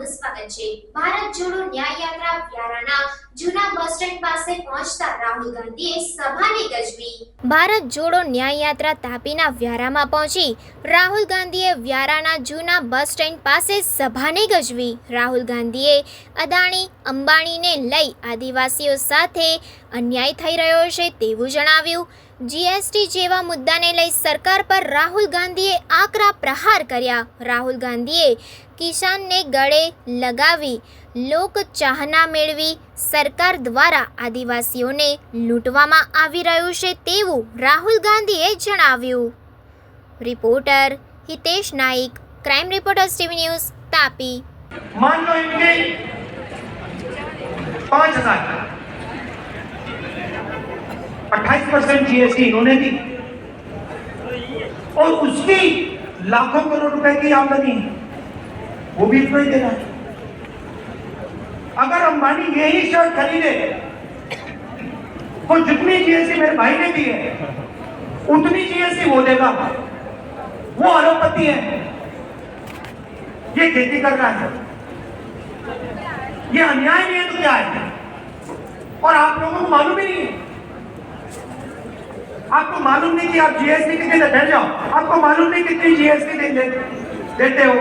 આપનું સ્વાગત છે। ભારત જોડો ન્યાય યાત્રા વ્યારાના જૂના બસ સ્ટેન્ડ પાસે પહોંચતા રાહુલ ગાંધીએ સભાને ગજવી। ભારત જોડો ન્યાય યાત્રા તાપીના વ્યારામાં પહોંચી રાહુલ ગાંધીએ વ્યારાના જૂના બસ સ્ટેન્ડ પાસે સભાને ગજવી। રાહુલ ગાંધીએ અદાણી અંબાણીને લઈ આદિવાસીઓ સાથે અન્યાય થઈ રહ્યો છે તેવું જણાવ્યું। જીએસટી જેવા મુદ્દાને લઈ સરકાર પર રાહુલ ગાંધીએ આકરા પ્રહાર કર્યા। રાહુલ ગાંધીએ કિસાનને ગળે લગાવી લોક ચાહના મેળવી સરકાર દ્વારા આદિવાસીઓને લૂંટવામાં આવી રહ્યું છે તેવું રાહુલ ગાંધીએ જણાવ્યું। Reporter Hitesh Naik, crime reporters TV news, Tapi. मान लो इनके 5,000 28% जीएसटी इन्होंने दी और उसकी लाखों करोड़ रुपए की आमदनी वो भी इतना ही देना है। अगर अंबानी यही शर्ट खरीदे तो जितनी जीएसटी मेरे भाई ने दी है उतनी जीएसटी वो देगा। वो अरबपति है, ये खेती कर रहा है, ये अन्याय नहीं है तो क्या है? और आप लोगों को मालूम ही नहीं है। आपको मालूम नहीं कि आप जीएसटी कितने बैठ जाओ, आपको मालूम नहीं कितनी जीएसटी देते हो।